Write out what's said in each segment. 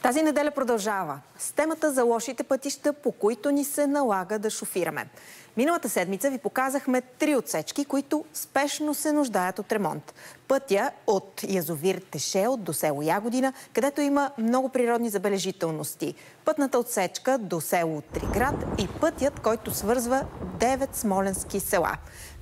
Тази неделя продължава с темата за лошите пътища, по които ни се налага да шофираме. Миналата седмица ви показахме 3 отсечки, които спешно се нуждаят от ремонт. Пътя от язовир Тешел до село Ягодина, където има много природни забележителности. Пътната отсечка до село Триград и пътят, който свързва 9 смолянски села.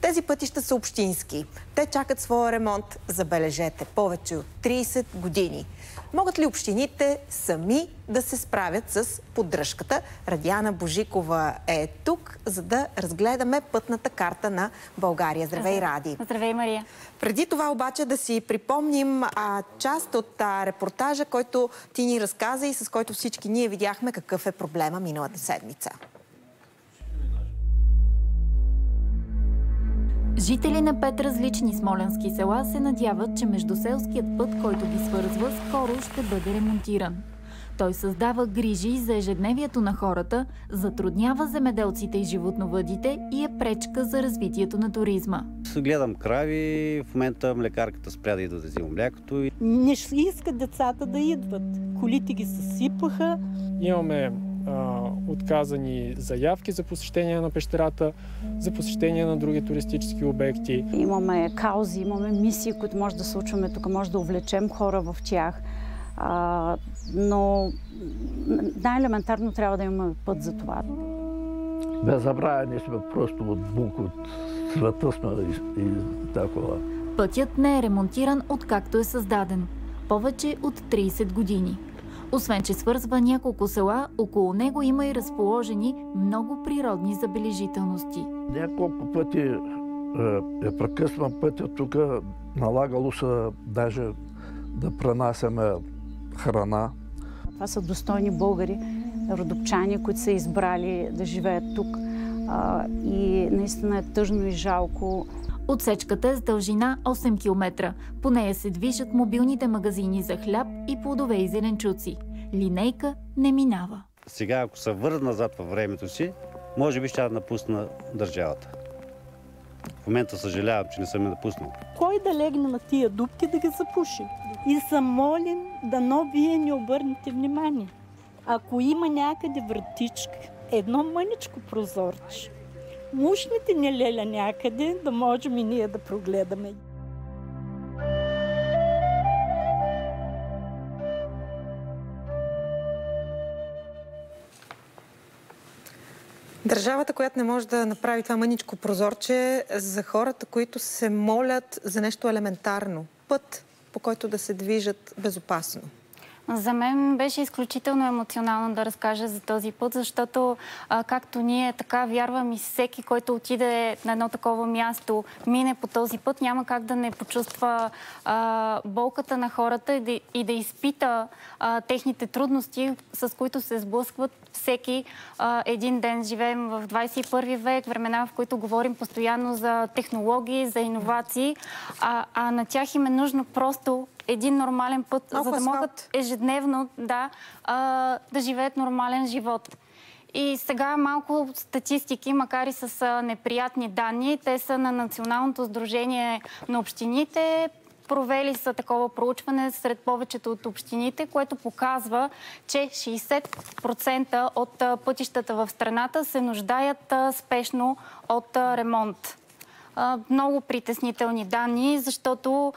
Тези пътища са общински. Те чакат своя ремонт, забележете, повече от 30 години. Могат ли общините сами да се справят с поддръжката? Радиана Божикова е тук, за да разгледаме пътната карта на България. Здравей, Ради! Здравей, Мария! Преди това обаче да си припомним част от репортажа, който ти ни разказа и с който всички ние видяхме какъв е проблема миналата седмица. Жители на 5 различни смолянски села се надяват, че междуселският път, който ги свързва, скоро ще бъде ремонтиран. Той създава грижи за ежедневието на хората, затруднява земеделците и животновъдите и е пречка за развитието на туризма. Гледам крави, в момента млекарката спря да идва да взима млякото. Не искат децата да идват. Колите ги съсипаха. Имаме отказани заявки за посещение на пещерата, за посещение на други туристически обекти. Имаме каузи, имаме мисии, които може да случваме тук, може да увлечем хора в тях. Но най-елементарно трябва да имаме път за това. Без забравя, ние сме просто от бук, от света сме и такова. Пътят не е ремонтиран откакто е създаден. Повече от 30 години. Освен, че свързва няколко села, около него има и разположени много природни забележителности. Няколко пъти е прекъсван пътя тук, налагало се даже да пренасяме храна. Това са достойни българи, родопчани, които са избрали да живеят тук. И наистина е тъжно и жалко. Отсечката е с дължина 8 км. По нея се движат мобилните магазини за хляб и плодове и зеленчуци. Линейка не минава. Сега, ако се върна назад във времето си, може би ще напусна държавата. В момента съжалявам, че не съм я напуснал. Кой да легне на тия дупки да ги запуши? И съм молен, дано вие не обърнете внимание. Ако има някъде вратичка, едно мъничко прозорче, мушните ни леля някъде, да можем и ние да прогледаме. Държавата, която не може да направи това мъничко прозорче за хората, които се молят за нещо елементарно. Път, по който да се движат безопасно. За мен беше изключително емоционално да разкажа за този път, защото както ние така вярвам и всеки, който отиде на едно такова място, мине по този път, няма как да не почувства болката на хората и да изпита техните трудности, с които се сблъскват всеки един ден. Живеем в 21 век, времена, в които говорим постоянно за технологии, за иновации, а на тях им е нужно просто един нормален път, за да могат ежедневно да живеят нормален живот. И сега малко статистики, макар и с неприятни данни, те са на Националното сдружение на общините. Провели са такова проучване сред повечето от общините, което показва, че 60% от пътищата в страната се нуждаят спешно от ремонт. Много притеснителни данни, защото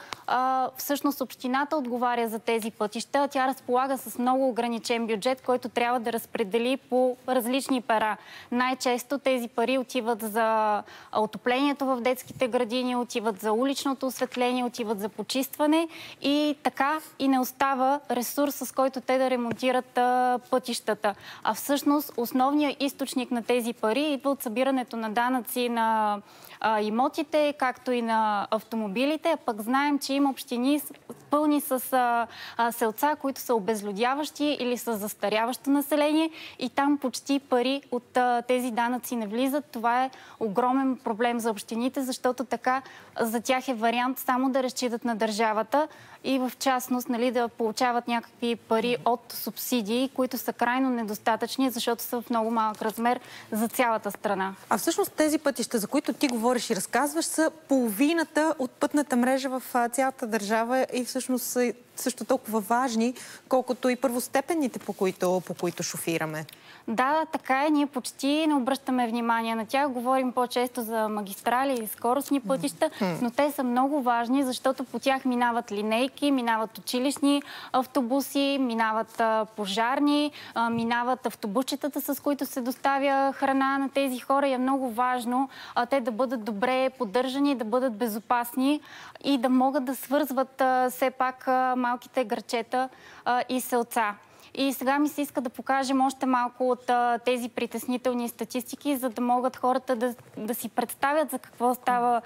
всъщност общината отговаря за тези пътища. Тя разполага с много ограничен бюджет, който трябва да разпредели по различни пера. Най-често тези пари отиват за отоплението в детските градини, отиват за уличното осветление, отиват за почистване и така и не остава ресурс, с който те да ремонтират пътищата. А всъщност основният източник на тези пари идва от събирането на данъци на имотите, както и на автомобилите, а пък знаем, че има общини пълни с селца, които са обезлюдяващи или с застаряващо население и там почти пари от тези данъци не влизат. Това е огромен проблем за общините, защото така за тях е вариант само да разчитат на държавата и в частност да получават някакви пари от субсидии, които са крайно недостатъчни, защото са в много малък размер за цялата страна. А всъщност тези пътища, за които ти говориш и разказваш, са половината от пътната мрежа в цялата държава и всъщност са също толкова важни, колкото и първостепенните, по които шофираме. Да, така е. Ние почти не обръщаме внимание на тях. Говорим по-често за магистрали или скоростни пътища, но те са много важни, защото по тях минават линейки, минават училищни автобуси, минават пожарни, минават автобусчетата, с които се доставя храна на тези хора. И е много важно те да бъдат добре поддържани, да бъдат безопасни и да могат да свързват все пак малките градчета и селца. И сега ми се иска да покажем още малко от тези притеснителни статистики, за да могат хората да си представят за какво става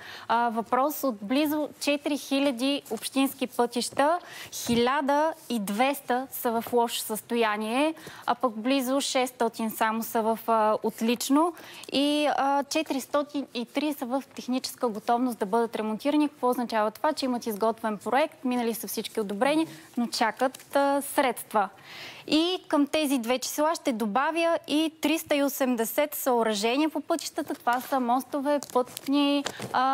въпрос. От близо 4000 общински пътища, 1200 са в лошо състояние, а пък близо 600 само са в отлично и 403 са в техническа готовност да бъдат ремонтирани. Какво означава това? Че имат изготвен проект, минали са всички одобрения, но чакат средства. И към тези две числа ще добавя и 380 съоръжения по пътищата. Това са мостове, пътни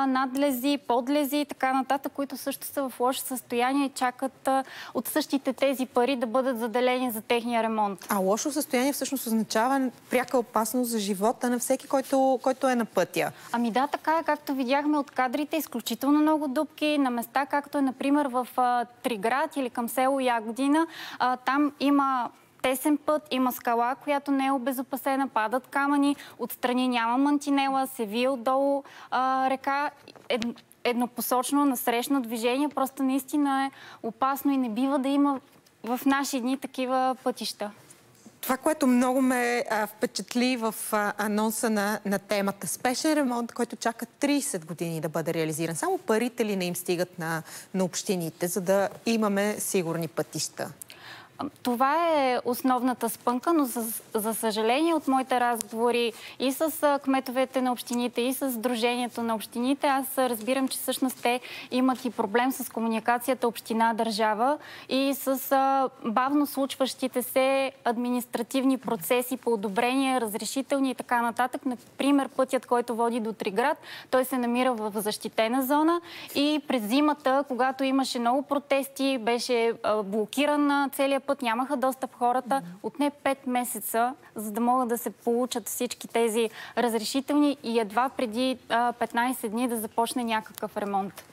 надлези, подлези и така нататък, които също са в лошо състояние и чакат от същите тези пари да бъдат заделени за техния ремонт. А лошо състояние всъщност означава пряка опасност за живота на всеки, който е на пътя. Ами да, така е, както видяхме от кадрите, изключително много дупки на места, както е, например, в Триград или към село Ягодина. Там има тесен път, има скала, която не е обезопасена, падат камъни, отстрани няма мантинела, се вие отдолу река, еднопосочно насрещно движение. Просто наистина е опасно и не бива да има в наши дни такива пътища. Това, което много ме впечатли в анонса на темата, спешен ремонт, който чака 30 години да бъде реализиран. Само парите ли не им стигат на общините, за да имаме сигурни пътища? Това е основната спънка, но за съжаление от моите разговори и с кметовете на общините, и с Сдружението на общините, аз разбирам, че всъщност те имат и проблем с комуникацията община-държава и с бавно случващите се административни процеси по одобрение, разрешителни и така нататък. Например, пътят, който води до Триград, той се намира в защитена зона и през зимата, когато имаше много протести, беше блокиран целият път, нямаха достъп хората. Отне 5 месеца, за да могат да се получат всички тези разрешителни и едва преди 15 дни да започне някакъв ремонт.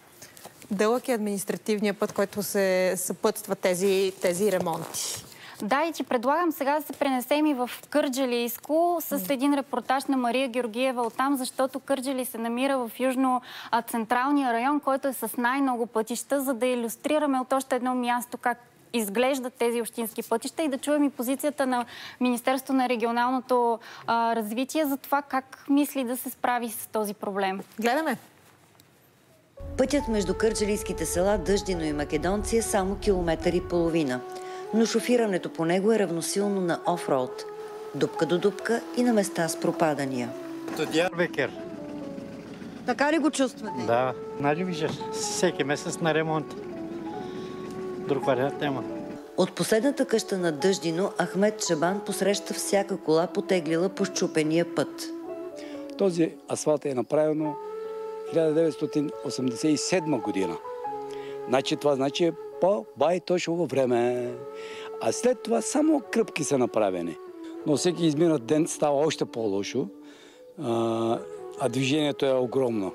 Дълъг е административният път, който се съпътства тези ремонти. Да, и ти предлагам сега да се пренесем и в Кърджалийско с един репортаж на Мария Георгиева оттам, защото Кърджали се намира в южно-централния район, който е с най-много пътища, за да илюстрираме от още едно място как изглеждат тези общински пътища и да чуем и позицията на Министерството на регионалното развитие за това как мисли да се справи с този проблем. Гледаме! Пътят между кърджалийските села Дъждино и Македонци е само 1,5 километра, но шофирането по него е равносилно на офроуд. Дупка до дупка и на места с пропадания. Диарбекер. Така ли го чувствате? Да, нали виждаш, всеки месец на ремонт. Друг вариант няма. От последната къща на Дъждино Ахмед Шабан посреща всяка кола, потеглила по счупения път. Този асфалт е направено 1987 година. Значи това значи по-байтошово време. А след това само кръпки са направени. Но всеки изминат ден става още по-лошо, а движението е огромно.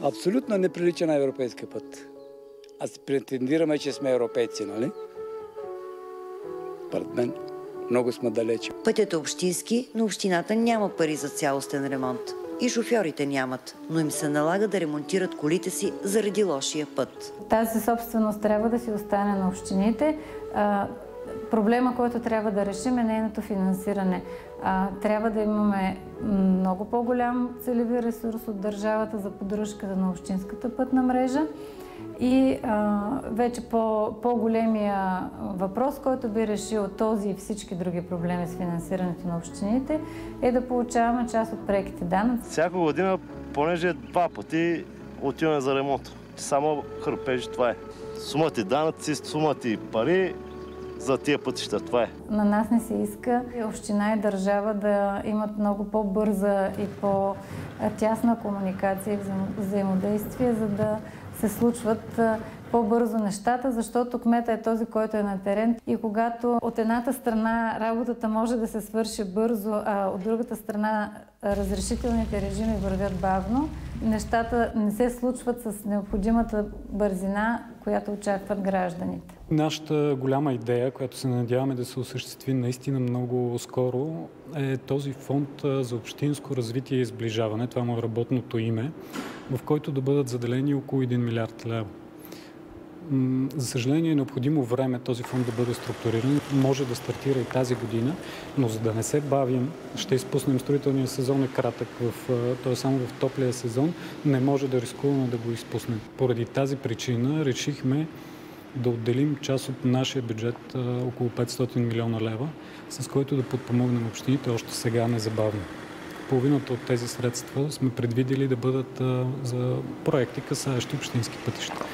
Абсолютно не прилича на европейски път. Аз претендираме, че сме европейци, нали? Пред мен много сме далече. Пътят е общински, но общината няма пари за цялостен ремонт. И шофьорите нямат, но им се налага да ремонтират колите си заради лошия път. Тази собственост трябва да си остане на общините. Проблема, който трябва да решим, е нейното финансиране. Трябва да имаме много по-голям целеви ресурс от държавата за поддръжката на общинската пътна мрежа. И вече по-големия въпрос, който би решил този и всички други проблеми с финансирането на общините, е да получаваме част от преките данъци. Всяка година, понеже 2 пъти отиваме за ремонт. Само хърпежи, това е. Сумати данъци, сумати пари за тия пътища, това е. На нас не се иска община и държава да имат много по-бърза и по-тясна комуникация и взаимодействие, за да се случват по-бързо нещата, защото кмета е този, който е на терен. И когато от едната страна работата може да се свърши бързо, а от другата страна разрешителните режими вървят бавно, нещата не се случват с необходимата бързина, която очакват гражданите. Нашата голяма идея, която се надяваме да се осъществи наистина много скоро, е този фонд за общинско развитие и сближаване, това му е работното име, в който да бъдат заделени около 1 милиард лева. За съжаление е необходимо време този фонд да бъде структуриран. Може да стартира и тази година, но за да не се бавим, ще изпуснем строителния сезон е кратък, той е само в топлия сезон, не може да рискуваме да го изпуснем. Поради тази причина решихме да отделим част от нашия бюджет, около 500 милиона лева, с който да подпомогнем общините още сега незабавно. Половината от тези средства сме предвидели да бъдат за проекти, касаещи общински пътища.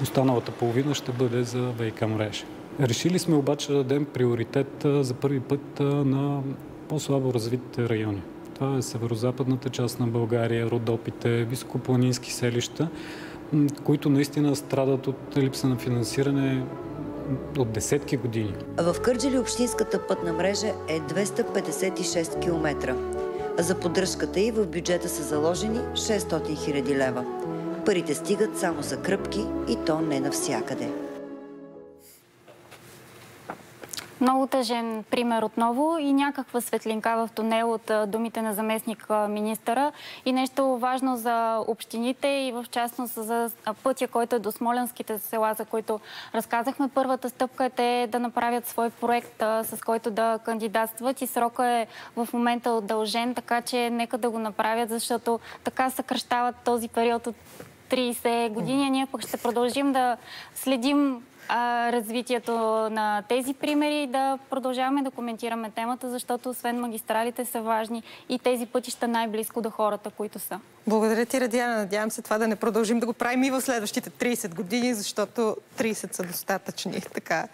Останалата половина ще бъде за ВиК мрежа. Решили сме обаче да дадем приоритет за първи път на по-слабо развитите райони. Това е северо-западната част на България, Родопите, високопланински селища, които наистина страдат от липса на финансиране от десетки години. В Кърджали общинската пътна мрежа е 256 км. За поддръжката й в бюджета са заложени 600 хиляди лева. Парите стигат само за кръпки и то не навсякъде. Много тъжен пример отново и някаква светлинка в тунел от думите на заместник министъра и нещо важно за общините и в частност за пътя, който е до смолянските села, за които разказахме. Първата стъпка е те да направят свой проект, с който да кандидатстват и срока е в момента удължен, така че нека да го направят, защото така съкращават този период от 30 години. Ние пък ще продължим да следим развитието на тези примери и да продължаваме да коментираме темата, защото освен магистралите са важни и тези пътища най-близко до хората, които са. Благодаря ти, Радиана. Надявам се това да не продължим да го правим и в следващите 30 години, защото 30 са достатъчни. Така.